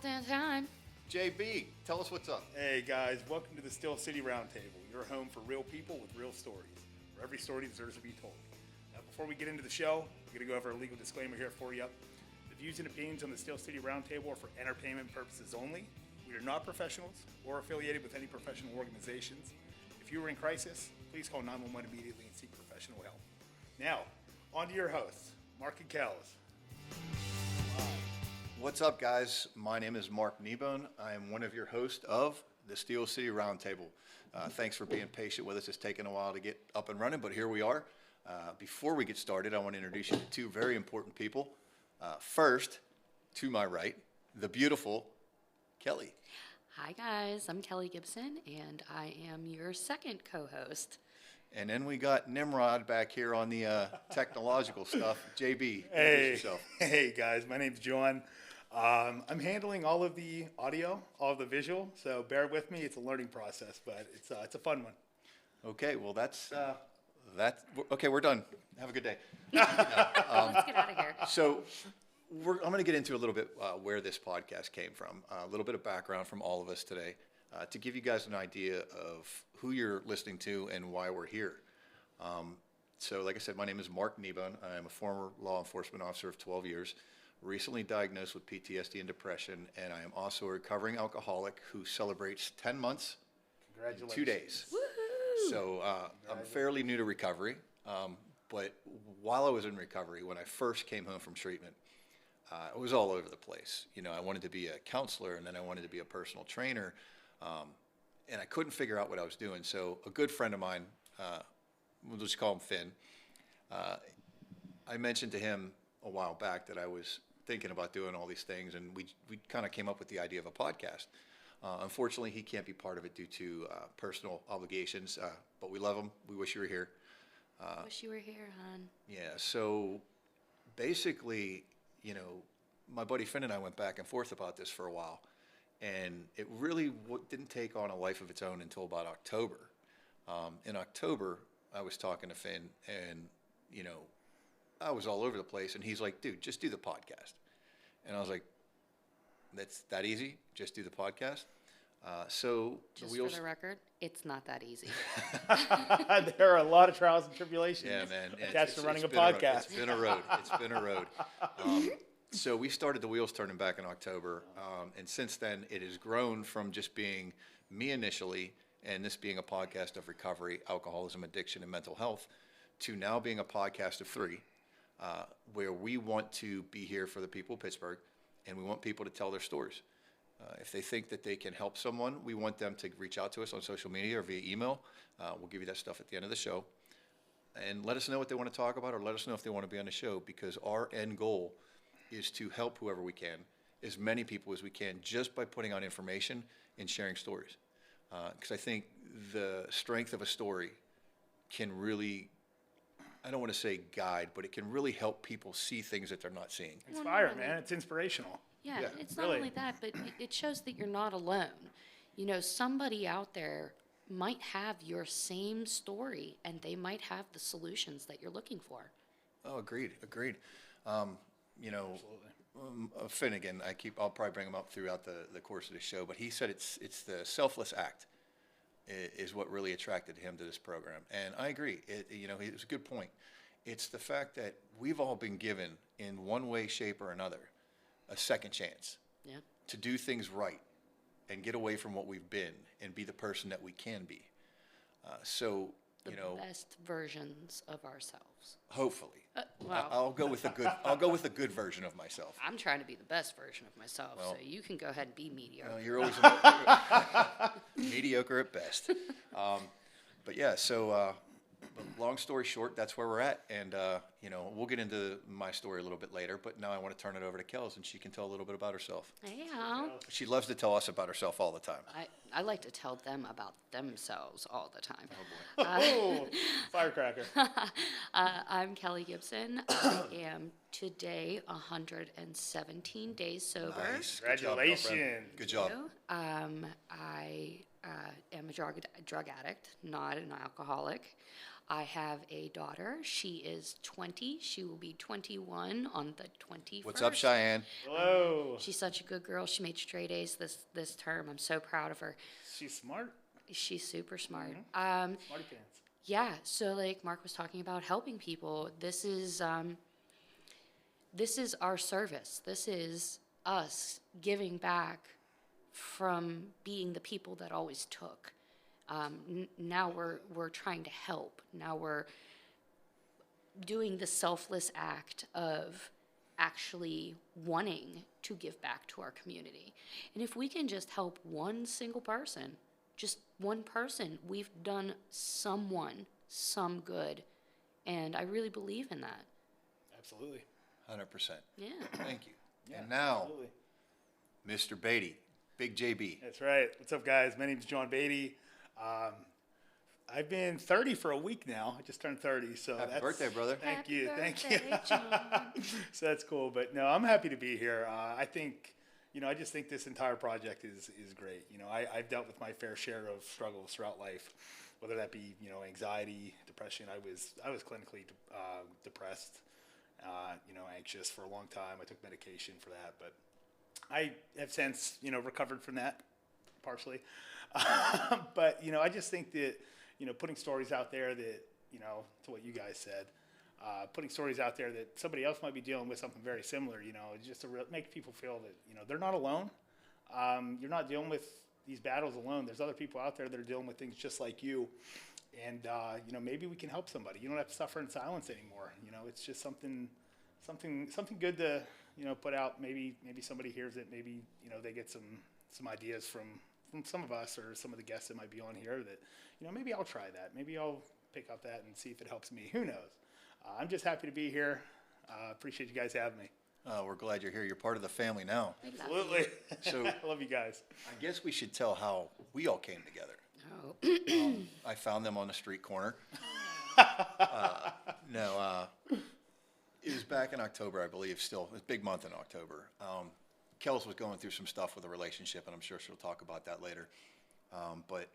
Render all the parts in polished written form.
that time. JB, tell us what's up. Hey guys, welcome to the Steel City Roundtable, your home for real people with real stories, where every story deserves to be told. Now, before we get into the show, we're going to go over a legal disclaimer here for you. The views and opinions on the Steel City Roundtable are for entertainment purposes only. We are not professionals or affiliated with any professional organizations. If you are in crisis, please call 911 immediately and seek professional help. Now, on to your hosts, Mark and Kells. What's up, guys? My name is Mark Kneebone. I am one of your hosts of the Steel City Roundtable. Thanks for being patient with us. It's taken a while to get up and running, but here we are. Before we get started, I want to introduce you to two very important people. First, to my right, the beautiful Kelly. Hi, guys. I'm Kelly Gibson, and I am your second co-host. And then we got Nimrod back here on the technological stuff. JB, introduce yourself. Hey guys, my name's John. I'm handling all of the audio, all of the visual, so bear with me. It's a learning process, but it's a fun one. Okay, well okay, we're done. Have a good day. Let's get out of here. So I'm going to get into a little bit where this podcast came from, a little bit of background from all of us today, to give you guys an idea of who you're listening to and why we're here. So like I said, my name is Mark Kneebone. I'm a former law enforcement officer of 12 years, recently diagnosed with PTSD and depression, and I am also a recovering alcoholic who celebrates 10 months in 2 days. Woohoo! So I'm fairly new to recovery, but while I was in recovery, when I first came home from treatment, I was all over the place. You know, I wanted to be a counselor, and then I wanted to be a personal trainer, and I couldn't figure out what I was doing. So a good friend of mine, we'll just call him Finn, I mentioned to him a while back that I was thinking about doing all these things, and we kind of came up with the idea of a podcast. Unfortunately, he can't be part of it due to personal obligations, but we love him. We wish you were here. Wish you were here, hon. Yeah, so basically, you know, my buddy Finn and I went back and forth about this for a while, and it really didn't take on a life of its own until about October. In October, I was talking to Finn, and, you know, I was all over the place, and he's like, dude, just do the podcast. And I was like, that's that easy? Just do the podcast? So Just the wheels... for the record, it's not that easy. There are a lot of trials and tribulations Yeah, man. attached to running a podcast. It's been a road. It's been a road. So we started the wheels turning back in October, and since then it has grown from just being me initially, and this being a podcast of recovery, alcoholism, addiction, and mental health, to now being a podcast of three, where we want to be here for the people of Pittsburgh, and we want people to tell their stories. If they think that they can help someone, we want them to reach out to us on social media or via email. We'll give you that stuff at the end of the show. And let us know what they want to talk about, or let us know if they want to be on the show, because our end goal is to help whoever we can, as many people as we can, just by putting out information and sharing stories. Because I think the strength of a story can really, I don't want to say guide, but it can really help people see things that they're not seeing. Inspire, man. It's inspirational. Yeah, Yeah, it's not really. only that, but it shows that you're not alone. You know, somebody out there might have your same story, and they might have the solutions that you're looking for. Oh, agreed. You know, Finn, again, I'll probably bring him up throughout the course of the show, but he said it's the selfless act is what really attracted him to this program. And I agree. You know, it was a good point. It's the fact that we've all been given, in one way, shape, or another, a second chance to do things right and get away from what we've been and be the person that we can be. So, The you know, best versions of ourselves. hopefully. Wow. I'll go with a good version of myself. I'm trying to be the best version of myself, Well, so you can go ahead and be mediocre. You're always mediocre at best. But yeah, so long story short, that's where we're at. And, you know, we'll get into my story a little bit later. But now I want to turn it over to Kells, and she can tell a little bit about herself. Yeah. She loves to tell us about herself all the time. I like to tell them about themselves all the time. Oh, firecracker. I'm Kelly Gibson. I am today 117 days sober. Nice. Good job, girlfriend. Congratulations. Good job. I am a drug addict, not an alcoholic. I have a daughter. She is 20. She will be 21 on the 21st. What's up, Cheyenne? Hello. She's such a good girl. She made straight A's this term. I'm so proud of her. She's smart. She's super smart. Smarty pants. Yeah, so like Mark was talking about helping people, this is our service. This is us giving back from being the people that always took. Now we're trying to help. Now we're doing the selfless act of actually wanting to give back to our community. And if we can just help one single person, just one person, we've done someone some good. And I really believe in that. Absolutely. 100%. Yeah. Thank you. Yeah, And now, absolutely. Mr. Beatty, Big JB. That's right. What's up, guys? My name's John Beatty. I've been 30 for a week now. I just turned 30, so Happy that's birthday, brother. Thank you. Birthday, John. So that's cool. But no, I'm happy to be here. I think, I just think this entire project is great. I've dealt with my fair share of struggles throughout life, whether that be, anxiety, depression. I was clinically depressed, anxious for a long time. I took medication for that, but I have since, recovered from that partially. But, I just think that, putting stories out there that, to what you guys said, putting stories out there that somebody else might be dealing with something very similar, just to make people feel that, they're not alone. You're not dealing with these battles alone. There's other people out there that are dealing with things just like you. And, maybe we can help somebody. You don't have to suffer in silence anymore. It's just something good to, put out. Maybe somebody hears it. Maybe, they get some ideas from some of us or some of the guests that might be on here that, maybe I'll try that. Maybe I'll pick up that and see if it helps me. Who knows? I'm just happy to be here. Appreciate you guys having me. We're glad you're here. You're part of the family now. Absolutely. So I love you guys. I guess we should tell how we all came together. Oh. I found them on the street corner. It was back in October, I believe, still. It was a big month in October. Kells was going through some stuff with a relationship, and I'm sure she'll talk about that later. But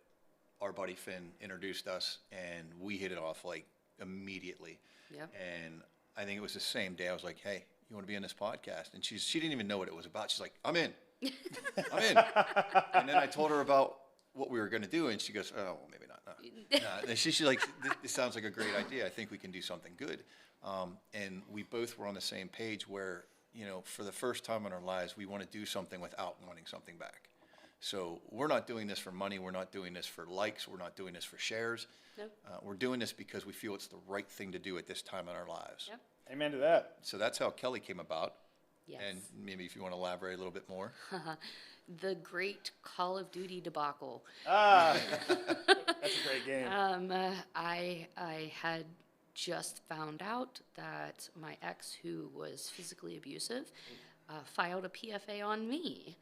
our buddy Finn introduced us, and we hit it off like immediately. Yep. And I think it was the same day I was like, hey, you want to be in this podcast? And she didn't even know what it was about. She's like, I'm in. I'm in. And then I told her about what we were going to do, and she goes, oh, well, maybe not. No. And she's like, this sounds like a great idea. I think we can do something good. And we both were on the same page where, for the first time in our lives, we want to do something without wanting something back. So we're not doing this for money. We're not doing this for likes. We're not doing this for shares. Nope. We're doing this because we feel it's the right thing to do at this time in our lives. Yep. Amen to that. So that's how Kelly came about. Yes. And maybe if you want to elaborate a little bit more. The great Call of Duty debacle. That's a great game. I had just found out that my ex, who was physically abusive, filed a PFA on me.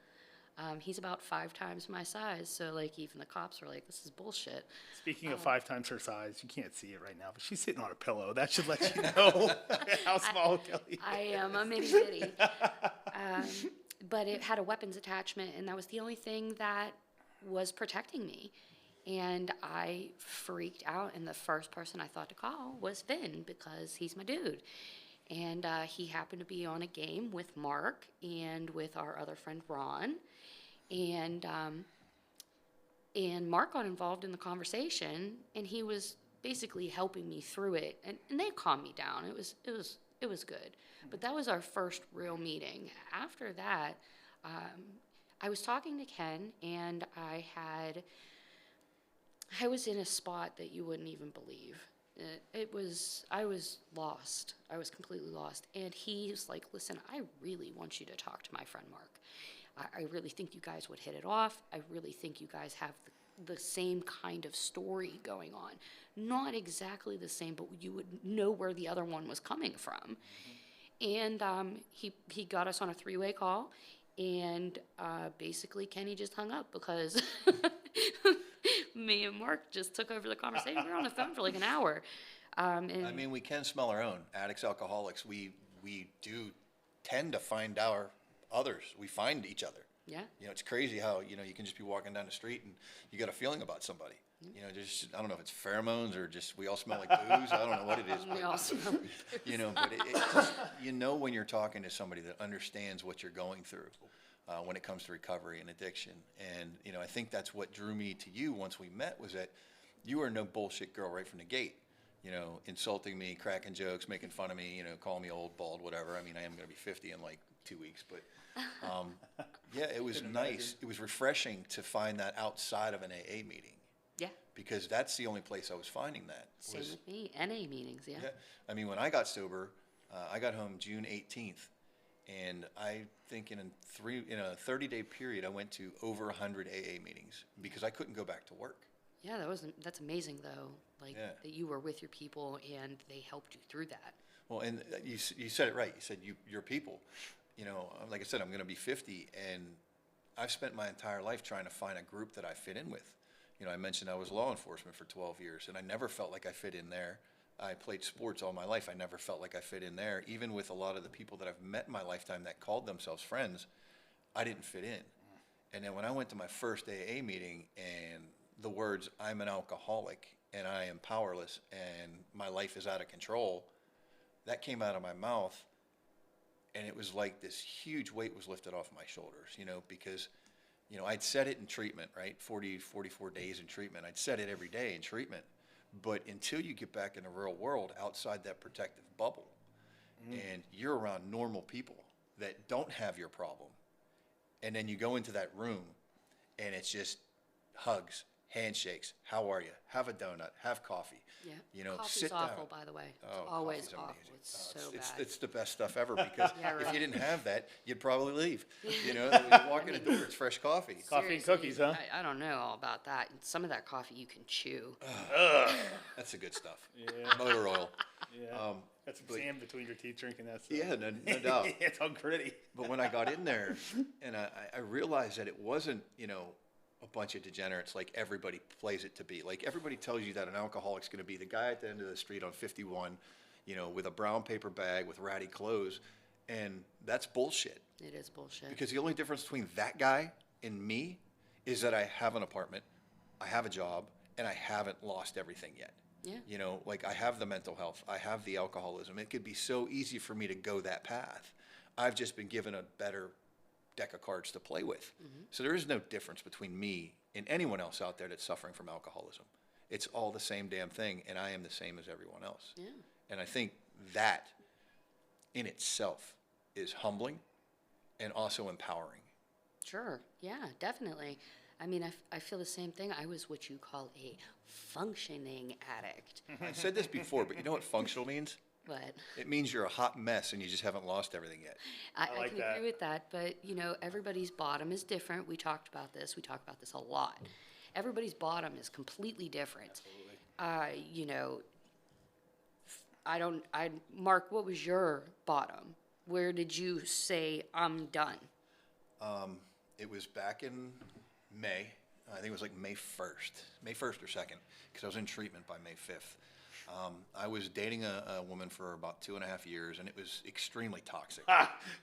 He's about 5 times my size, so like even the cops were like, "This is bullshit." Speaking of 5 times her size, you can't see it right now, but she's sitting on a pillow. That should let you know how small Kelly is. I am a mini bitty. But it had a weapons attachment, and that was the only thing that was protecting me. And I freaked out, and the first person I thought to call was Finn, because he's my dude. And he happened to be on a game with Mark and with our other friend Ron. And Mark got involved in the conversation, and he was basically helping me through it. And they calmed me down. It was good. But that was our first real meeting. After that, I was talking to Ken, and I was in a spot that you wouldn't even believe. I was lost. I was completely lost. And he was like, listen, I really want you to talk to my friend Mark. I really think you guys would hit it off. I really think you guys have the same kind of story going on. Not exactly the same, but you would know where the other one was coming from. Mm-hmm. And he got us on a 3-way call, and basically Kenny just hung up because me and Mark just took over the conversation. We were on the phone for like an hour. And I mean, we can smell our own. Addicts, alcoholics, we do tend to find our others. We find each other. Yeah. It's crazy how, you can just be walking down the street and you got a feeling about somebody. Just, I don't know if it's pheromones or just we all smell like booze. I don't know what it is. We But, all smell like booze. but it just, when you're talking to somebody that understands what you're going through when it comes to recovery and addiction. And, I think that's what drew me to you once we met, was that you were no bullshit girl right from the gate. Insulting me, cracking jokes, making fun of me, calling me old, bald, whatever. I mean, I am going to be 50 in like 2 weeks, but yeah, it was nice. It was refreshing to find that outside of an AA meeting. Yeah. Because that's the only place I was finding that. Same with me. NA meetings, yeah. I mean, when I got sober, I got home June 18th, and I think in a 30-day period, I went to over 100 AA meetings because I couldn't go back to work. Yeah, that's amazing though. That you were with your people and they helped you through that. Well, and you said it right. You said your people. Like I said, I'm going to be 50, and I've spent my entire life trying to find a group that I fit in with. I mentioned I was law enforcement for 12 years, and I never felt like I fit in there. I played sports all my life. I never felt like I fit in there. Even with a lot of the people that I've met in my lifetime that called themselves friends, I didn't fit in. And then when I went to my first AA meeting and the words, "I'm an alcoholic and I am powerless and my life is out of control," that came out of my mouth, and it was like this huge weight was lifted off my shoulders, because, I'd said it in treatment, right? 44 days in treatment. I'd said it every day in treatment. But until you get back in the real world outside that protective bubble, and you're around normal people that don't have your problem, and then you go into that room and it's just hugs, handshakes, how are you? Have a donut, have coffee. Yeah. Coffee's sit awful, down. by the way. It's Oh, always coffee's awful. amazing. It's so it's, bad. it's the best stuff ever because Yeah, if right. you didn't have that, you'd probably leave. When you walk in the door, it's fresh coffee. Coffee and Seriously, cookies, huh? I don't know all about that. Some of that coffee you can chew. That's the good stuff. Yeah. Motor oil. Yeah. That's some sand between your teeth drinking that stuff. Yeah, no doubt. It's all gritty. But when I got in there, and I realized that it wasn't, a bunch of degenerates like everybody plays it to be. Like everybody tells you that an alcoholic's going to be the guy at the end of the street on 51, with a brown paper bag with ratty clothes, and that's bullshit. It is bullshit. Because the only difference between that guy and me is that I have an apartment, I have a job, and I haven't lost everything yet. Yeah. Like I have the mental health, I have the alcoholism. It could be so easy for me to go that path. I've just been given a better deck of cards to play with. So there is no difference between me and anyone else out there that's suffering from alcoholism. It's all the same damn thing, and I am the same as everyone else. Yeah. And I think that in itself is humbling and also empowering. Sure. Yeah, definitely. I mean, I feel the same thing. I was what you call a functioning addict. I said this before, but you know what functional means? But It means you're a hot mess and you just haven't lost everything yet. I like can that. agree with that. But, everybody's bottom is different. We talked about this. We talk about this a lot. Everybody's bottom is completely different. Mark, what was your bottom? Where did you say, I'm done? It was back in May. I think it was like May 1st or 2nd, because I was in treatment by May 5th. I was dating a woman for about 2.5 years, and it was extremely toxic.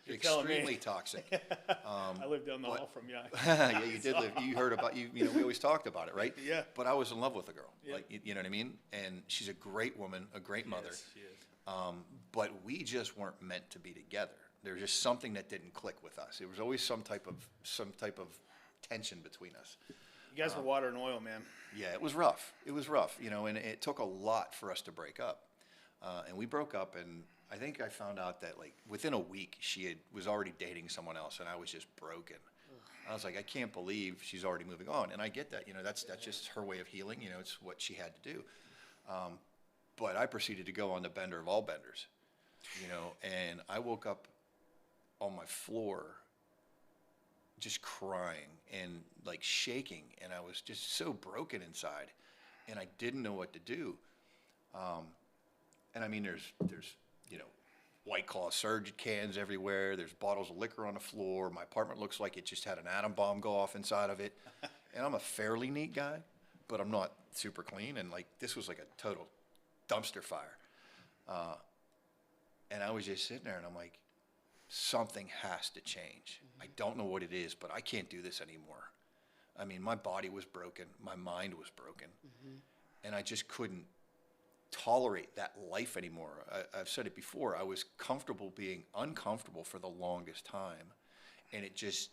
You're telling me. Extremely toxic. I lived down the hall from you. Yeah, you did live. You heard about we always talked about it, right? Yeah. But I was in love with the girl. Yeah. Like you know what I mean? And she's a great woman, a great mother. Yes, she is. But we just weren't meant to be together. There was just something that didn't click with us. There was always some type of tension between us. You guys were water and oil, man. Yeah, it was rough. It was rough, and it took a lot for us to break up. And we broke up, and I think I found out that like within a week she was already dating someone else, and I was just broken. I was like, I can't believe she's already moving on, and I get that. That's just her way of healing. It's what she had to do. But I proceeded to go on the bender of all benders, and I woke up on my floor just crying and like shaking, and I was just so broken inside, and I didn't know what to do. And I mean, there's White Claw Surge cans everywhere. There's bottles of liquor on the floor. My apartment looks like it just had an atom bomb go off inside of it. And I'm a fairly neat guy, but I'm not super clean. And like this was like a total dumpster fire. And I was just sitting there, and I'm like, something has to change. I don't know what it is, but I can't do this anymore. I mean, my body was broken. My mind was broken. And I just couldn't tolerate that life anymore. I've said it before. I was comfortable being uncomfortable for the longest time. And it just,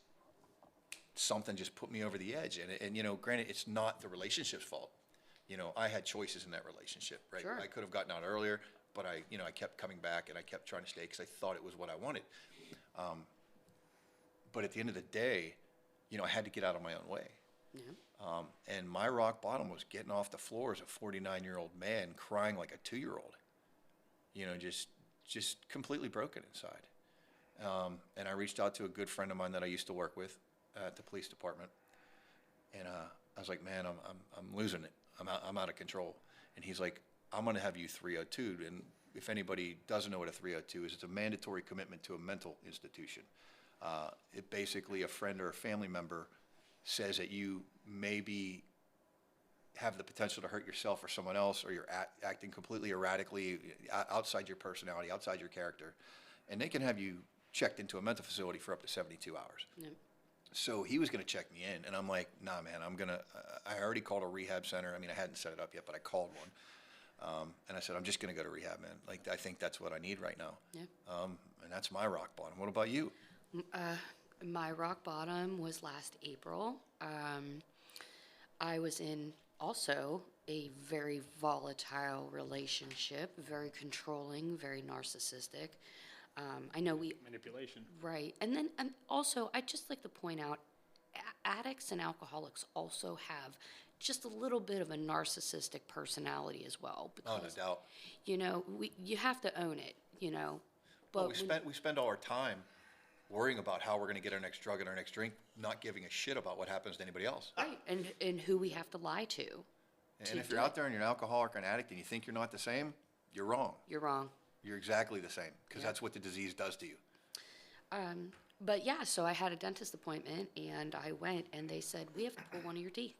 something just put me over the edge. And you know, granted, it's not the relationship's fault. You know, I had choices in that relationship, right? Sure. I could have gotten out earlier, but I kept coming back and I kept trying to stay because I thought it was what I wanted. But at the end of the day, you know, I had to get out of my own way. Yeah. And my rock bottom was getting off the floor as a 49-year-old man crying like a 2-year-old, you know, just completely broken inside. And I reached out to a good friend of mine that I used to work with at the police department. And I was like, man, I'm losing it. I'm out of control. And he's like, I'm going to have you 302. And if anybody doesn't know what a 302 is, it's a mandatory commitment to a mental institution. It basically, a friend or a family member says that you maybe have the potential to hurt yourself or someone else, or you're acting completely erratically, outside your personality, outside your character, and they can have you checked into a mental facility for up to 72 hours. Yeah. So he was going to check me in, and I'm like, nah, man, I already called a rehab center. I mean, I hadn't set it up yet, but I called one. And I said, I'm just going to go to rehab, man. Like, I think that's what I need right now. Yeah. And that's my rock bottom. What about you? My rock bottom was last April. I was in also a very volatile relationship, very controlling, very narcissistic. I know Manipulation. right. And then also, I'd just like to point out, addicts and alcoholics also have just a little bit of a narcissistic personality as well. Oh, no Because, doubt. you know, you have to own it, you know. But Well, we spend all our time worrying about how we're going to get our next drug and our next drink, not giving a shit about what happens to anybody else. right, and who we have to lie to. And if you're out there and you're an alcoholic or an addict and you think you're not the same, you're wrong. You're wrong. You're exactly the same, because Yeah. that's what the disease does to you. But yeah, so I had a dentist appointment, and I went, and they said, we have to pull one of your teeth.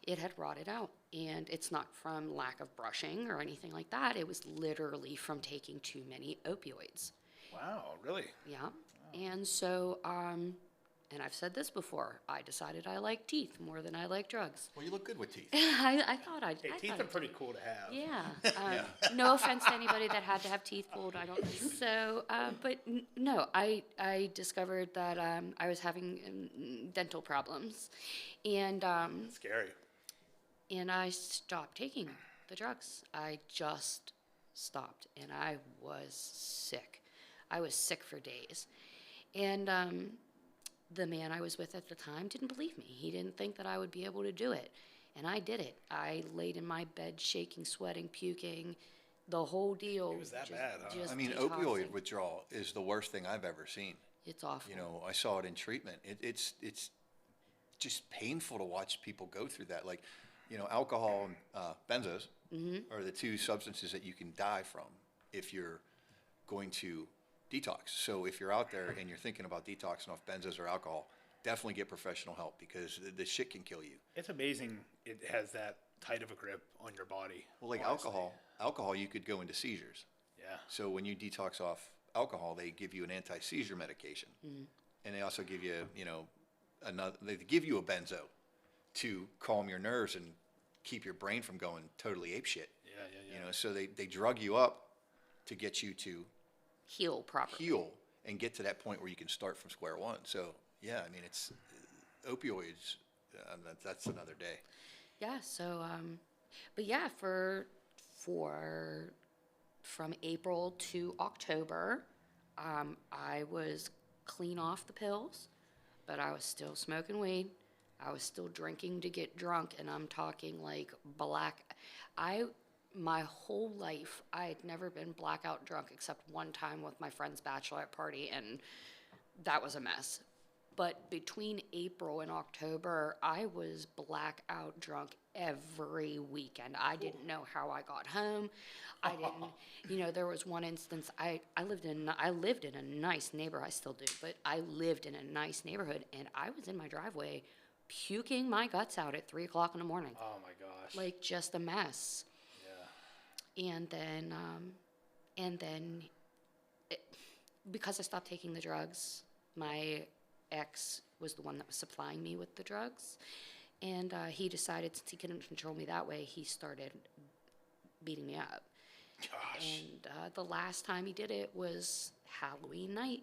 It had rotted out, and it's not from lack of brushing or anything like that. It was literally from taking too many opioids. Wow, really? Yeah. And so, and I've said this before, I decided I like teeth more than I like drugs. Well, you look good with teeth. I thought I'd. Hey, I teeth thought are I'd pretty cool to have. Yeah. No offense to anybody that had to have teeth pulled. I don't. So, but no, I discovered that I was having dental problems, and Scary. I stopped taking the drugs. I just stopped, and I was sick. I was sick for days, and the man I was with at the time didn't believe me. He didn't think that I would be able to do it. And I did it. I laid in my bed shaking, sweating, puking, the whole deal. It was that bad, huh? just I mean, detoxing. opioid withdrawal is the worst thing I've ever seen. It's awful. You know, I saw it in treatment. It's just painful to watch people go through that. Like, you know, alcohol and benzos are the two substances that you can die from if you're going to detox. So if you're out there and you're thinking about detoxing off benzos or alcohol, definitely get professional help, because the shit can kill you. It's amazing it has that tight of a grip on your body. Well, like honestly. alcohol, you could go into seizures. Yeah. So when you detox off alcohol, they give you an anti-seizure medication, and they also give you, you know, they give you a benzo to calm your nerves and keep your brain from going totally apeshit. Yeah. You know, so they drug you up to get you to Heal properly. heal and get to that point where you can start from square one. So yeah, I mean, it's opioids. That's another day. Yeah. So, but yeah, for from April to October, I was clean off the pills, but I was still smoking weed. I was still drinking to get drunk, and I'm talking like my whole life, I had never been blackout drunk except one time with my friend's bachelorette party, and that was a mess. But between April and October, I was blackout drunk every weekend. I didn't know how I got home. I didn't, you know, there was one instance, I lived in a nice neighborhood, I still do, but I lived in a nice neighborhood, and I was in my driveway puking my guts out at 3 o'clock in the morning. Oh my gosh. Like, just a mess. Yeah. And then because I stopped taking the drugs, my ex was the one that was supplying me with the drugs. And he decided, since he couldn't control me that way, he started beating me up. Gosh. And the last time he did it was Halloween night.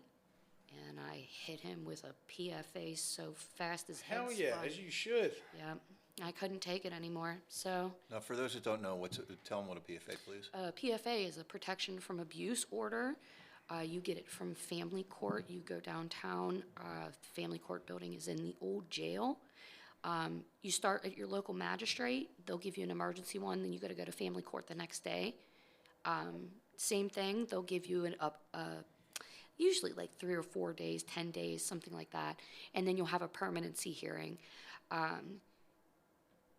And I hit him with a PFA so fast his head Hell yeah, spun. as you should. Yeah, I couldn't take it anymore. So Now, for those that don't know, tell them what a PFA, please. PFA is a protection from abuse order. You get it from family court. You go downtown. The family court building is in the old jail. You start at your local magistrate. They'll give you an emergency one. Then you got to go to family court the next day. Same thing. They'll give you usually like 3 or 4 days, 10 days, something like that. And then you'll have a permanency hearing.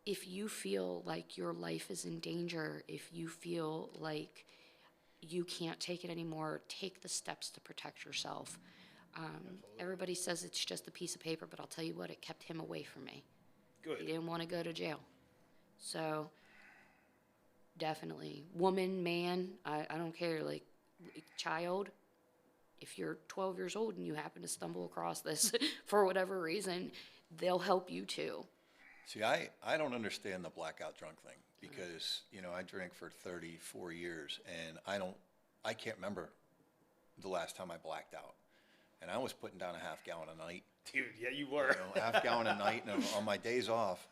If you feel like your life is in danger, if you feel like you can't take it anymore, take the steps to protect yourself. Everybody says it's just a piece of paper, but I'll tell you what, it kept him away from me. Good. He didn't want to go to jail. So, definitely. Woman, man, I don't care, like, child, if you're 12 years old and you happen to stumble across this for whatever reason, they'll help you too. See, I don't understand the blackout drunk thing because, I drank for 34 years and I can't remember the last time I blacked out. And I was putting down a half gallon a night. Dude, yeah, you were. Half gallon a night. And on my days off,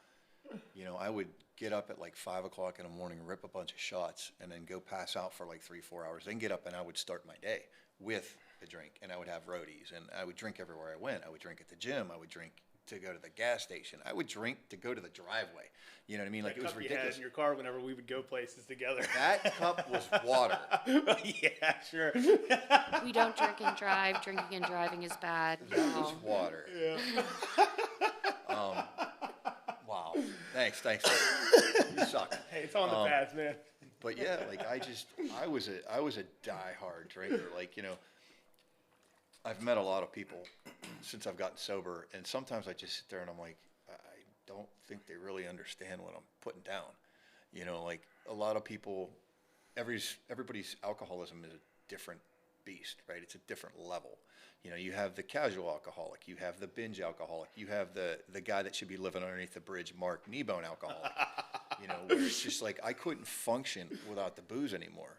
I would get up at like 5 o'clock in the morning, rip a bunch of shots, and then go pass out for like 3-4 hours. Then get up and I would start my day with a drink. And I would have roadies. And I would drink everywhere I went. I would drink at the gym. I would drink to go to the gas station. I would drink to go to the driveway. You know what I mean? Like, it was Cup you had ridiculous. in your car whenever we would go places together. That cup was water. Yeah, sure. We don't drink and drive. Drinking and driving is bad. That was No. water. Yeah. Wow. Thanks. You suck. Hey, it's on the pads, man. But yeah, like I was a diehard drinker. Like, I've met a lot of people since I've gotten sober, and sometimes I just sit there and I'm like, I don't think they really understand what I'm putting down. Like a lot of people, everybody's alcoholism is a different beast, right? It's a different level. You have the casual alcoholic, you have the binge alcoholic, you have the guy that should be living underneath the bridge, Mark Kneebone alcoholic. Where it's just like I couldn't function without the booze anymore.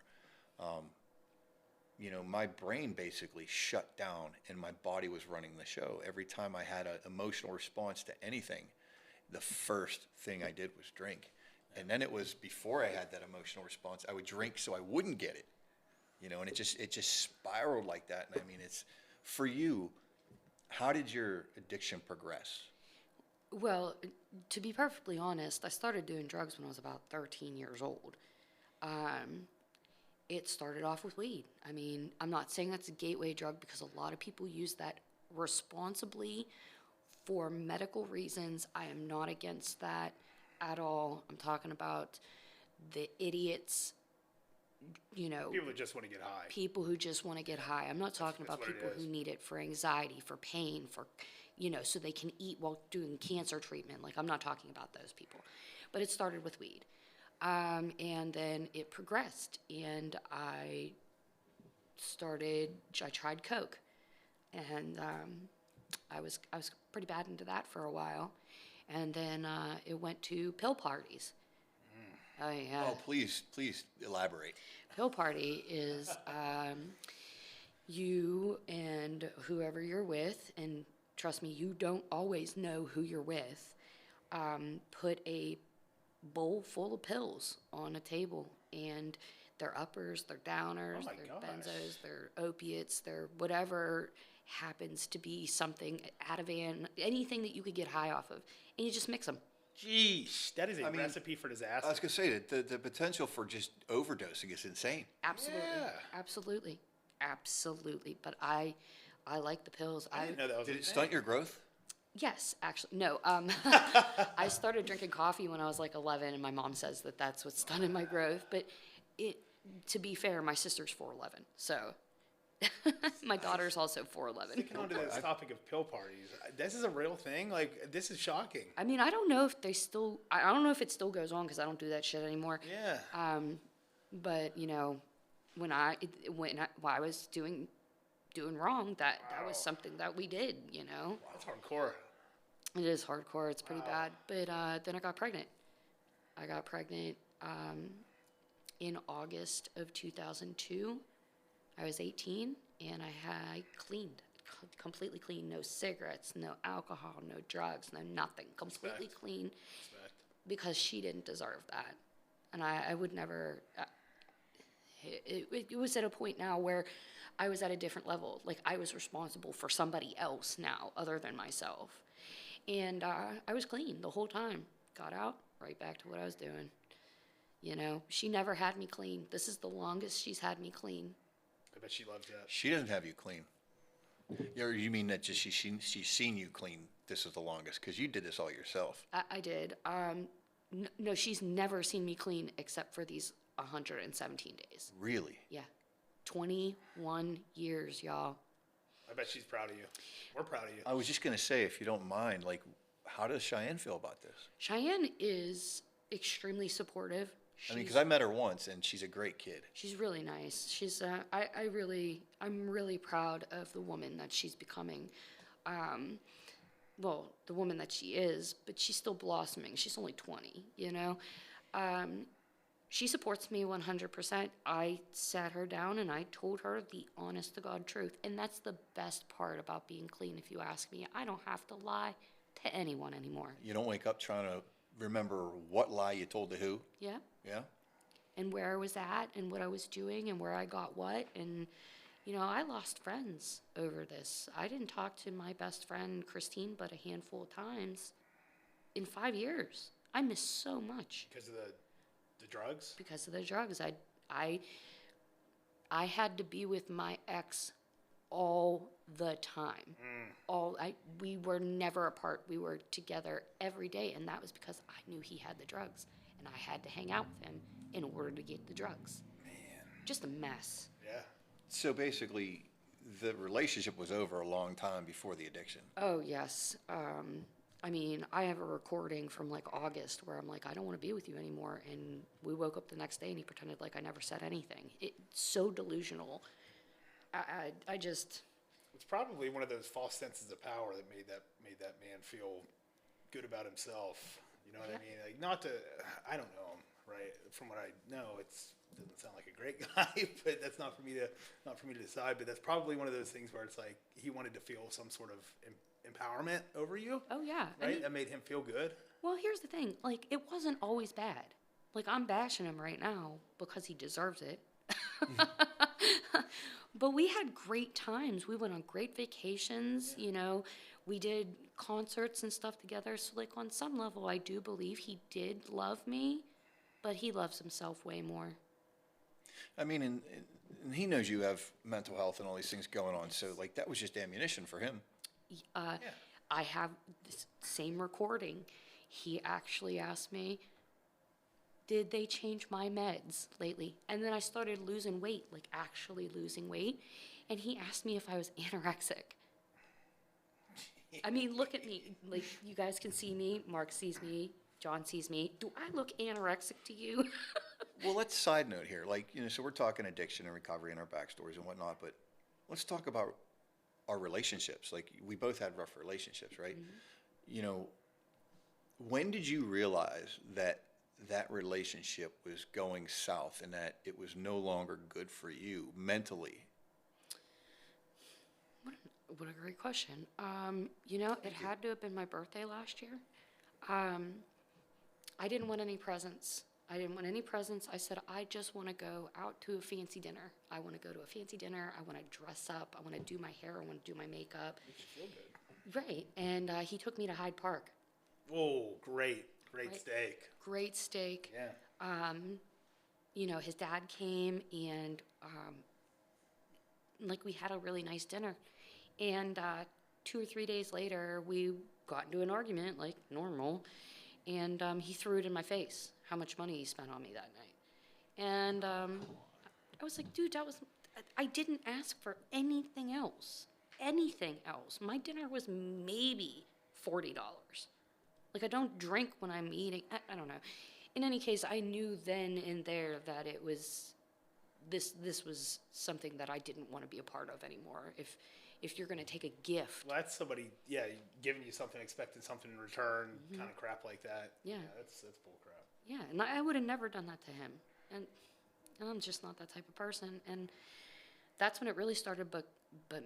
My brain basically shut down and my body was running the show. Every time I had an emotional response to anything, the first thing I did was drink. And then it was before I had that emotional response, I would drink so I wouldn't get it. And it just spiraled like that. And I mean, it's for you, how did your addiction progress? Well, to be perfectly honest, I started doing drugs when I was about 13 years old. It started off with weed. I mean, I'm not saying that's a gateway drug because a lot of people use that responsibly for medical reasons. I am not against that at all. I'm talking about the idiots, People that just want to get high. people who just want to get high. I'm not talking about what it people who is. need it for anxiety, for pain, for, so they can eat while doing cancer treatment. Like, I'm not talking about those people. But it started with weed. And then it progressed, and I tried Coke, and I was pretty bad into that for a while, and then it went to pill parties. Oh, please elaborate. Pill party is you and whoever you're with, and trust me, you don't always know who you're with, put a bowl full of pills on a table, and they're uppers, they're downers, Oh my they're gosh. benzos, they're opiates, they're whatever happens to be something, Ativan, anything that you could get high off of, and you just mix them. Jeez, that is a I mean, recipe for disaster. I was going to say that the potential for just overdosing is insane. Absolutely, Yeah. absolutely. But I like the pills. I didn't know that was Did a it thing. stunt your growth? Yes, actually, no. I started drinking coffee when I was like 11, and my mom says that that's what stunted my growth. But to be fair, my sister's 4'11", so my daughter's also 4'11". Sticking on to this topic of pill parties, this is a real thing? Like, this is shocking. I mean, I don't know if they still. I don't know if it still goes on because I don't do that shit anymore. Yeah. But when I was doing doing wrong. That was something that we did, you know. Wow, that's hardcore. It is hardcore. It's pretty bad. But then I got pregnant. I got pregnant in August of 2002. I was 18, and I cleaned, completely clean. No cigarettes, no alcohol, no drugs, no nothing. Completely clean. Respect. Because she didn't deserve that. And I would never, it was at a point now where I was at a different level. Like, I was responsible for somebody else now other than myself. And I was clean the whole time. Got out, right back to what I was doing. You know, she never had me clean. This is the longest she's had me clean. I bet she loves that. She doesn't have you clean. You mean that just she's seen you clean? This is the longest because you did this all yourself. I did. No, she's never seen me clean except for these 117 days. Really? Yeah. 21 years, y'all. I bet she's proud of you. We're proud of you. I was just going to say, if you don't mind, like, how does Cheyenne feel about this? Cheyenne is extremely supportive. I mean, because I met her once, and she's a great kid. She's really nice. She's I'm really proud of the woman that she's becoming. Well, the woman that she is, but she's still blossoming. She's only 20, you know. She supports me 100%. I sat her down and I told her the honest to God truth. And that's the best part about being clean, if you ask me. I don't have to lie to anyone anymore. You don't wake up trying to remember what lie you told to who? Yeah. Yeah? And where I was at and what I was doing and where I got what. And, you know, I lost friends over this. I didn't talk to my best friend, Christine, but a handful of times in 5 years. I missed so much. Because of the drugs? Because of the drugs. I had to be with my ex all the time. We were never apart. We were together every day, and that was because I knew he had the drugs, and I had to hang out with him in order to get the drugs. Man. Just a mess. Yeah. So basically, the relationship was over a long time before the addiction. Oh, yes. I mean, I have a recording from like August where I'm like, I don't want to be with you anymore. And we woke up the next day and he pretended like I never said anything. It's so delusional. I just. It's probably one of those false senses of power that made that man feel good about himself. You know what I mean? Like, not to, I don't know him, right? From what I know, doesn't sound like a great guy, but that's not for me to decide. But that's probably one of those things where it's like he wanted to feel some sort of empowerment over you. Oh, yeah. Right? I mean, That made him feel good. well, here's the thing. Like, it wasn't always bad. Like, I'm bashing him right now because he deserves it. But we had great times. We went on great vacations, you know. We did concerts and stuff together. So, like, on some level, I do believe he did love me, but he loves himself way more. I mean, and he knows you have mental health and all these things going on. So, like, that was just ammunition for him. I have this same recording. He actually asked me, did they change my meds lately? And then I started losing weight, like actually losing weight. And he asked me if I was anorexic. I mean, look at me. Like, you guys can see me. Mark sees me. John sees me. Do I look anorexic to you? Well, let's side note here. Like, you know, so we're talking addiction and recovery and our backstories and whatnot, but let's talk about our relationships. Like, we both had rough relationships, right? Mm-hmm. You know, when did you realize that relationship was going south and that it was no longer good for you mentally? What a great question. You know, it had to have been my birthday last year. I didn't want any presents. I said, I just want to go out to a fancy dinner. I want to go to a fancy dinner. I want to dress up. I want to do my hair. I want to do my makeup. Makes you feel good. Right. And he took me to Hyde Park. Oh, great steak. Great steak. Yeah. You know, his dad came and, like, we had a really nice dinner. And 2 or 3 days later, we got into an argument, like normal. And he threw it in my face, how much money he spent on me that night. And I was like, dude, I didn't ask for anything else. Anything else. My dinner was maybe $40. Like, I don't drink when I'm eating. I don't know. In any case, I knew then and there that it was this was something that I didn't want to be a part of anymore. If you're going to take a gift, Well, that's somebody, giving you something, expecting something in return, kind of crap like that. Yeah. That's bull crap. yeah, and I would have never done that to him, and I'm just not that type of person, and that's when it really started. But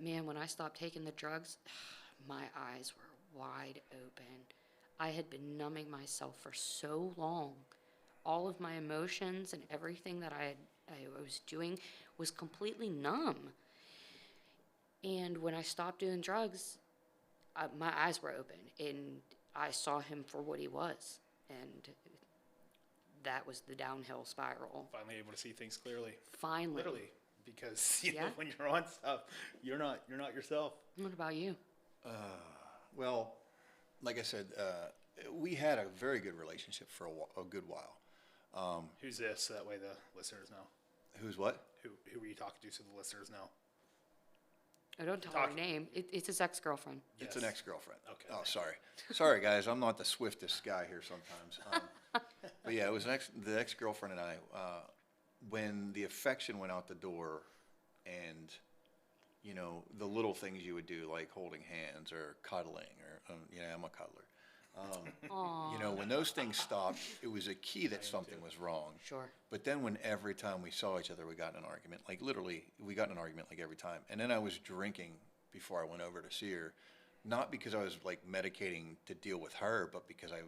man, when I stopped taking the drugs, my eyes were wide open. I had been numbing myself for so long. All of my emotions and everything that I was doing was completely numb. And when I stopped doing drugs, my eyes were open, and I saw him for what he was, and that was the downhill spiral. Finally able to see things clearly. Finally. Literally. Because, you know, when you're on stuff, you're not yourself. What about you? Well, like I said, we had a very good relationship for a good while. Who's this? So that way the listeners know. Who's what? Who were you talking to so the listeners know? I don't tell her name. It's his ex-girlfriend. It's an ex-girlfriend. Okay. Oh, sorry. Sorry, guys. I'm not the swiftest guy here sometimes. But yeah, it was the ex-girlfriend and I. When the affection went out the door and, you know, the little things you would do, like holding hands or cuddling or, I'm a cuddler. You know, when those things stopped, it was a key that something was wrong. Sure. But then when every time we saw each other, we got in an argument, like literally, we got in an argument like every time. And then I was drinking before I went over to see her, not because I was like medicating to deal with her, but because I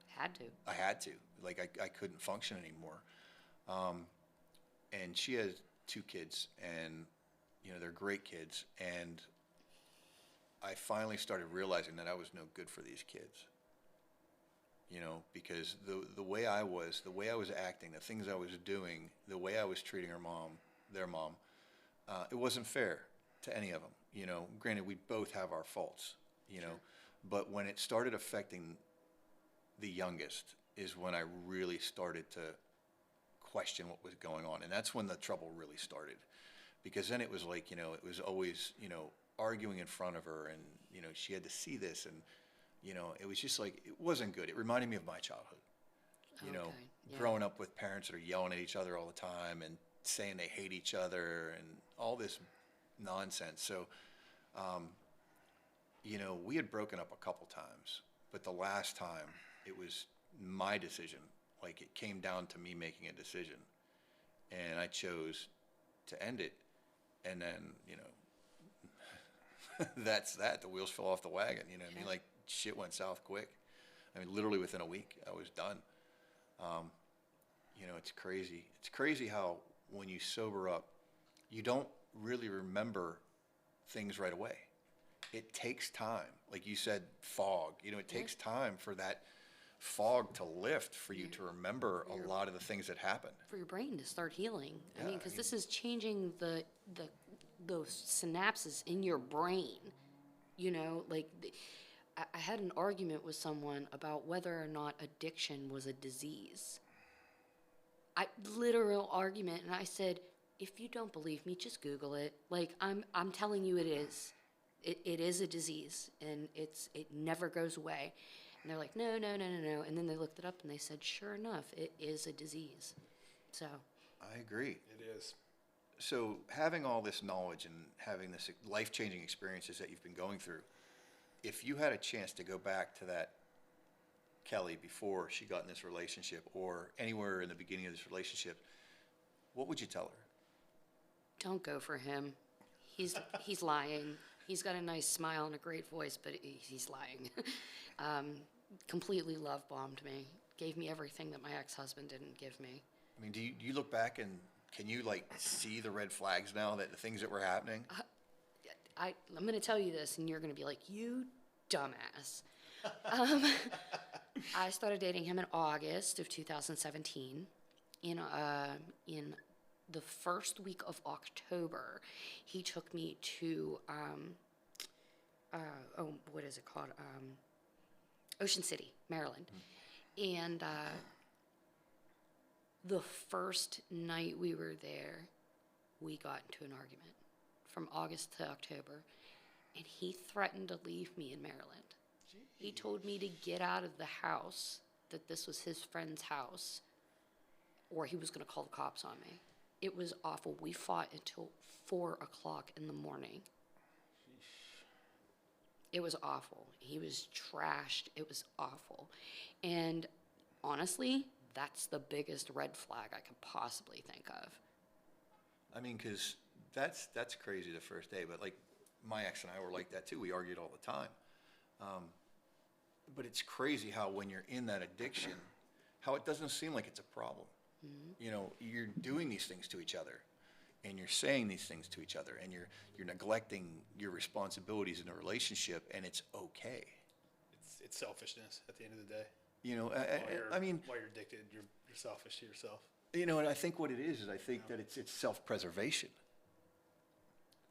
had to. Like I couldn't function anymore. And she has 2 kids, and, you know, they're great kids. And I finally started realizing that I was no good for these kids. You know, because the way I was acting, the things I was doing, the way I was treating their mom, it wasn't fair to any of them. You know, granted, we both have our faults, you know, but when it started affecting the youngest is when I really started to question what was going on. And that's when the trouble really started, because then it was like, you know, it was always, you know, arguing in front of her, and, you know, she had to see this, and, you know, it was just like, it wasn't good. It reminded me of my childhood, you know, growing up with parents that are yelling at each other all the time and saying they hate each other and all this nonsense. So, you know, we had broken up a couple times, but the last time it was my decision. Like, it came down to me making a decision, and I chose to end it. And then, you know, that's that. The wheels fell off the wagon. You know what I mean? Like, shit went south quick. I mean, literally within a week, I was done. You know, it's crazy. It's crazy how when you sober up, you don't really remember things right away. It takes time. Like you said, fog. You know, it takes time for that fog to lift, for you to remember a lot of the things that happened. For your brain to start healing. Yeah, I mean, because this is changing those synapses in your brain. You know, like, I had an argument with someone about whether or not addiction was a disease. Literal argument, and I said, if you don't believe me, just Google it. Like, I'm telling you it is. It is a disease, and it never goes away. And they're like, no. And then they looked it up, and they said, sure enough, it is a disease. So. I agree. It is. So having all this knowledge and having this life-changing experiences that you've been going through, if you had a chance to go back to that Kelly before she got in this relationship, or anywhere in the beginning of this relationship, what would you tell her? Don't go for him. He's lying. He's got a nice smile and a great voice, but he's lying. Completely love bombed me. Gave me everything that my ex-husband didn't give me. I mean, do you look back and can you, like, see the red flags now, that the things that were happening? I'm going to tell you this, and you're going to be like, you dumbass. I started dating him in August of 2017. In the first week of October, he took me to, what is it called? Ocean City, Maryland. And the first night we were there, we got into an argument from August to October, and he threatened to leave me in Maryland. Jeez. He told me to get out of the house, that this was his friend's house, or he was going to call the cops on me. It was awful. We fought until 4 o'clock in the morning. It was awful. He was trashed. It was awful. And honestly, that's the biggest red flag I could possibly think of. I mean, because that's crazy the first day, but like my ex and I were like that too. We argued all the time. But it's crazy how when you're in that addiction, how it doesn't seem like it's a problem. You know, you're doing these things to each other, and you're saying these things to each other, and you're neglecting your responsibilities in a relationship, and it's okay. It's selfishness at the end of the day. You know, While I mean, while you're addicted, you're selfish to yourself. you know, and I think what it is I think that it's self-preservation.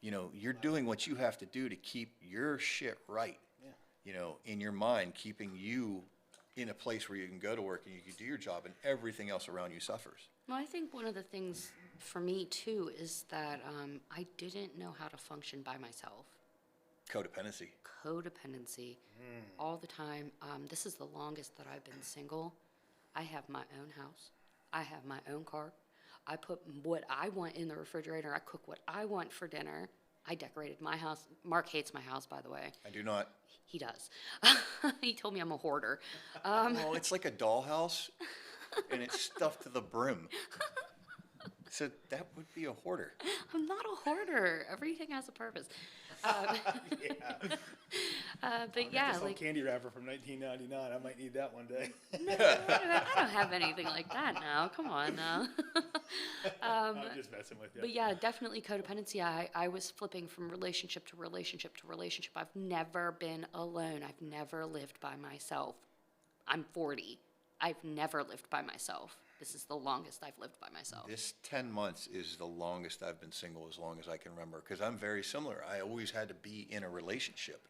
You know, you're doing what you have to do to keep your shit right. Yeah. You know, in your mind, keeping you in a place where you can go to work and you can do your job, and everything else around you suffers. Well, I think one of the things for me, too, is that I didn't know how to function by myself. Codependency. Codependency all the time. This is the longest that I've been single. I have my own house. I have my own car. I put what I want in the refrigerator. I cook what I want for dinner. I decorated my house. Mark hates my house, by the way. I do not. He does. He told me I'm a hoarder. Well, it's like a dollhouse, and it's stuffed to the brim. So that would be a hoarder. I'm not a hoarder. Everything has a purpose. But yeah, This old like candy wrapper from 1999. I might need that one day. I don't have anything like that now. Come on now. I'm just messing with you. But yeah, definitely codependency. I was flipping from relationship to relationship to relationship. I've never been alone. I've never lived by myself. I'm 40. I've never lived by myself. This is the longest I've lived by myself. This 10 months is the longest I've been single as long as I can remember, because I'm very similar. I always had to be in a relationship.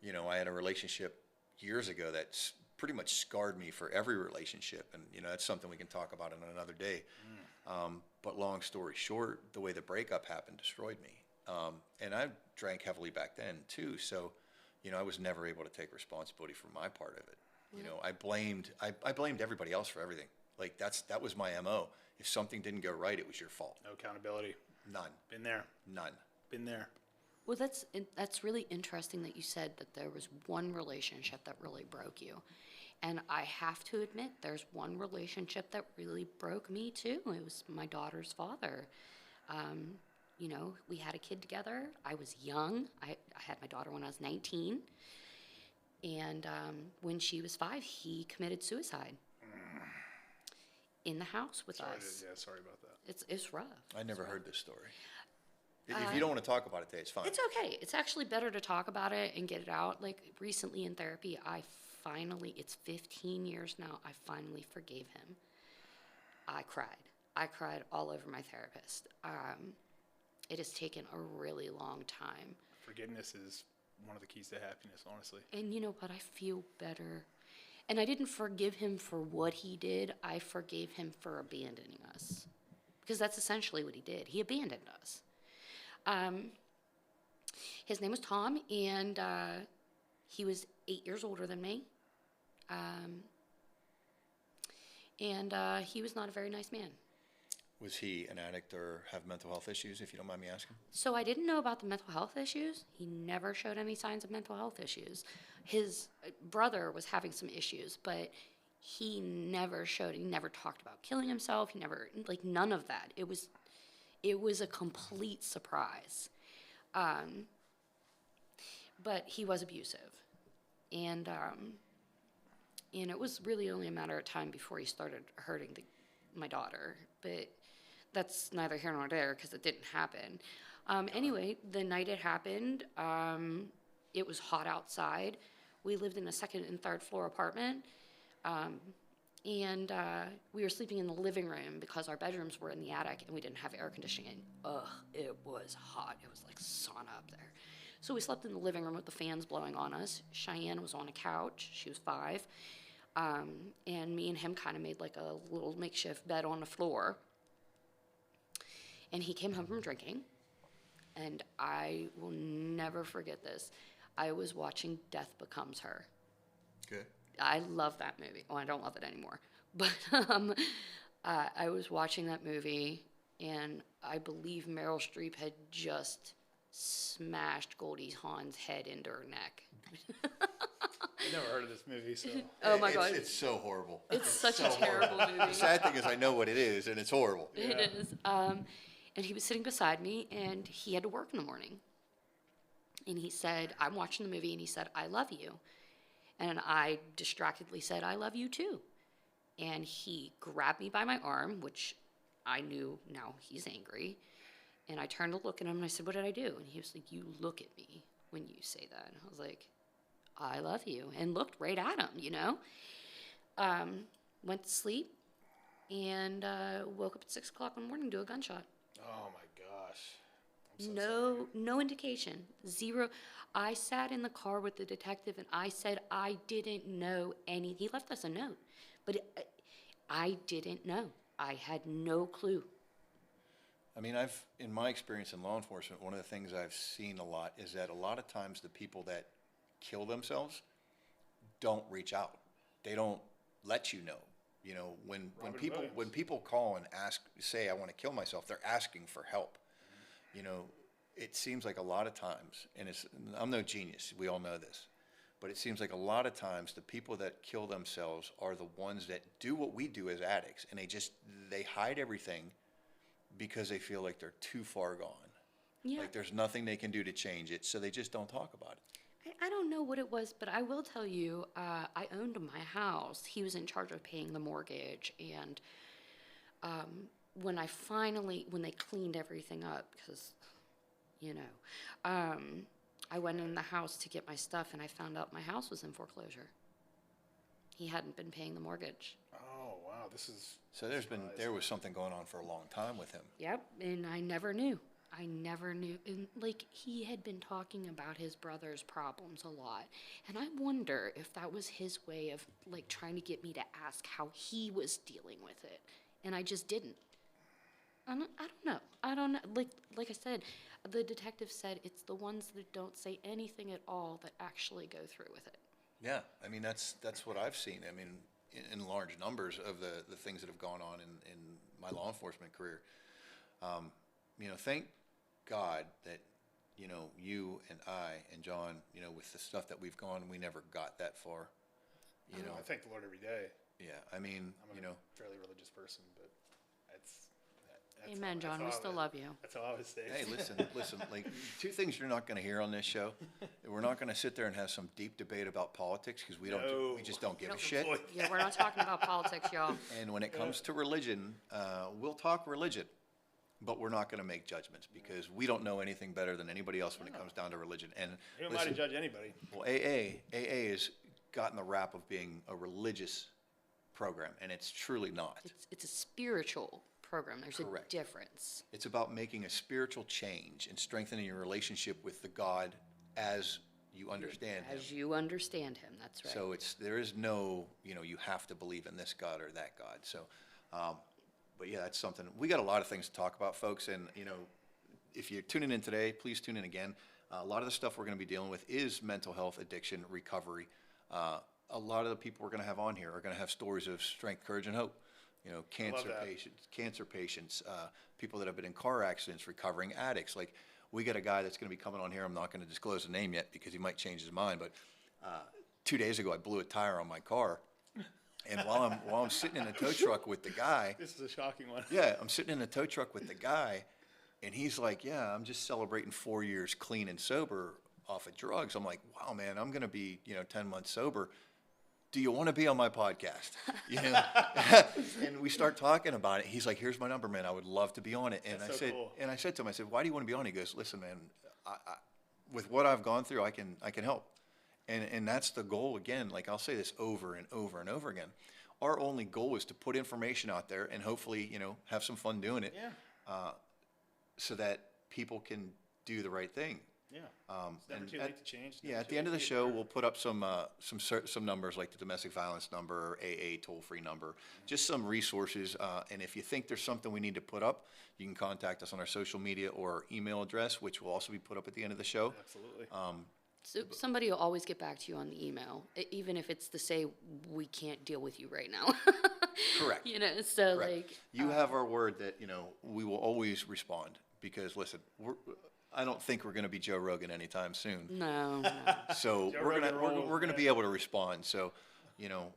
You know, I had a relationship years ago that's pretty much scarred me for every relationship, and you know, that's something we can talk about on another day. But long story short, the way the breakup happened destroyed me. And I drank heavily back then too, so you know, I was never able to take responsibility for my part of it. You know, I blamed everybody else for everything. Like that was my MO. If something didn't go right, it was your fault. No accountability. None. Been there. None. Been there. Well, that's really interesting that you said that there was one relationship that really broke you. And I have to admit, there's one relationship that really broke me too. It was my daughter's father. You know, we had a kid together. I was young. I had my daughter when I was 19. And when she was 5, he committed suicide in the house with us. Sorry about that. It's rough. I never heard this story. If you don't want to talk about it today, it's fine. It's okay. It's actually better to talk about it and get it out. Like recently in therapy, it's 15 years now, I finally forgave him. I cried all over my therapist. It has taken a really long time. Forgiveness is one of the keys to happiness, honestly. And you know what? I feel better. And I didn't forgive him for what he did. I forgave him for abandoning us. Because that's essentially what he did. He abandoned us. His name was Tom, and he was 8 years older than me. And he was not a very nice man. Was he an addict or have mental health issues, if you don't mind me asking? So I didn't know about the mental health issues. He never showed any signs of mental health issues. His brother was having some issues, but he never talked about killing himself. He never, like, none of that. It was a complete surprise. But he was abusive. And it was really only a matter of time before he started hurting my daughter. But that's neither here nor there because it didn't happen. Anyway, the night it happened, it was hot outside. We lived in a second and third floor apartment. And we were sleeping in the living room because our bedrooms were in the attic and we didn't have air conditioning. It was hot. It was like sauna up there. So we slept in the living room with the fans blowing on us. Cheyenne was on a couch. She was 5. And me and him kind of made like a little makeshift bed on the floor. And he came home from drinking. And I will never forget this. I was watching Death Becomes Her. Good. I love that movie. Well, I don't love it anymore. But I was watching that movie, and I believe Meryl Streep had just smashed Goldie Hawn's head into her neck. I never heard of this movie, so Oh my It's- God. It's so horrible. It's such so a terrible horrible. movie. The sad thing is I know what it is, and it's horrible. It is. And he was sitting beside me, and he had to work in the morning. And he said, I'm watching the movie, and he said, I love you. And I distractedly said, I love you too. And he grabbed me by my arm, which I knew now he's angry. And I turned to look at him, and I said, what did I do? And he was like, you look at me when you say that. And I was like, I love you. And looked right at him, you know. Went to sleep, and woke up at 6 o'clock in the morning to a gunshot. oh my gosh. I'm so sorry. No indication. Zero. I sat in the car with the detective and I said I didn't know any. He left us a note, but I didn't know. I had no clue. I mean, in my experience in law enforcement, one of the things I've seen a lot is that a lot of times the people that kill themselves don't reach out. They don't let you know. You know, when Williams. people call and say I want to kill myself, they're asking for help. You know, it seems like a lot of times, and I'm no genius, we all know this, but it seems like a lot of times the people that kill themselves are the ones that do what we do as addicts, and they hide everything because they feel like they're too far gone. Yeah. Like there's nothing they can do to change it, so they just don't talk about it. I don't know what it was, but I will tell you, I owned my house. He was in charge of paying the mortgage, and when they cleaned everything up, because, you know, I went in the house to get my stuff, and I found out my house was in foreclosure. He hadn't been paying the mortgage. Oh wow, this is. So there was something going on for a long time with him. Yep, and I never knew. And like, he had been talking about his brother's problems a lot. And I wonder if that was his way of, like, trying to get me to ask how he was dealing with it. And I just didn't. I don't know. Like I said, the detective said it's the ones that don't say anything at all that actually go through with it. Yeah, I mean, that's what I've seen. I mean, in large numbers of the things that have gone on in my law enforcement career. You know, thank God that, you know, you and I and John, you know, with the stuff that we've gone, we never got that far. You know, I thank the Lord every day. yeah, I mean, I'm you a know, fairly religious person, but that's Amen, that's John. how We I still would- love you. That's how I would say. hey, listen, like, two things you're not going to hear on this show. We're not going to sit there and have some deep debate about politics because we No. we just don't give a No. shit. Yeah, we're not talking about politics, y'all. And when it comes to religion, we'll talk religion, but we're not going to make judgments because we don't know anything better than anybody else when it comes down to religion. And Who am I to judge anybody? well, AA has gotten the rap of being a religious program, and it's truly not. It's a spiritual program. There's Correct. a difference. It's about making a spiritual change and strengthening your relationship with the God as you understand Him. As you understand him, that's right. So there is no, you know, you have to believe in this God or that God. So, but yeah, that's something. We got a lot of things to talk about, folks. And, you know, if you're tuning in today, please tune in again. A lot of the stuff we're going to be dealing with is mental health, addiction, recovery. A lot of the people we're going to have on here are going to have stories of strength, courage, and hope. You know, cancer patients, people that have been in car accidents, recovering addicts. Like, we got a guy that's going to be coming on here. I'm not going to disclose the name yet because he might change his mind. But 2 days ago, I blew a tire on my car, and while I'm sitting in a tow truck with the guy, This is a shocking one. yeah, I'm sitting in a tow truck with the guy, and he's like, "Yeah, I'm just celebrating 4 years clean and sober off of drugs." I'm like, "Wow, man, I'm going to be 10 months sober. Do you want to be on my podcast?" You know, and we start talking about it. He's like, "Here's my number, man. I would love to be on it." And That's I so said, cool. and I said to him, I said, "Why do you want to be on?" He goes, "Listen, man, I with what I've gone through, I can help." And that's the goal again. Like, I'll say this over and over and over again. Our only goal is to put information out there and hopefully, have some fun doing it. Yeah. So that people can do the right thing. Yeah. It's never and too late to change. It's Yeah, never at too the end of late the to show, get we'll put up some numbers like the domestic violence number, AA toll-free number, just some resources. And if you think there's something we need to put up, you can contact us on our social media or email address, which will also be put up at the end of the show. Absolutely. So somebody will always get back to you on the email, even if it's to say we can't deal with you right now. Correct. You know, so Correct. like You have our word that, you know, we will always respond because, listen, I don't think we're going to be Joe Rogan anytime soon. no. So Joe we're Rogan rules, gonna man. be able to respond. So, you know,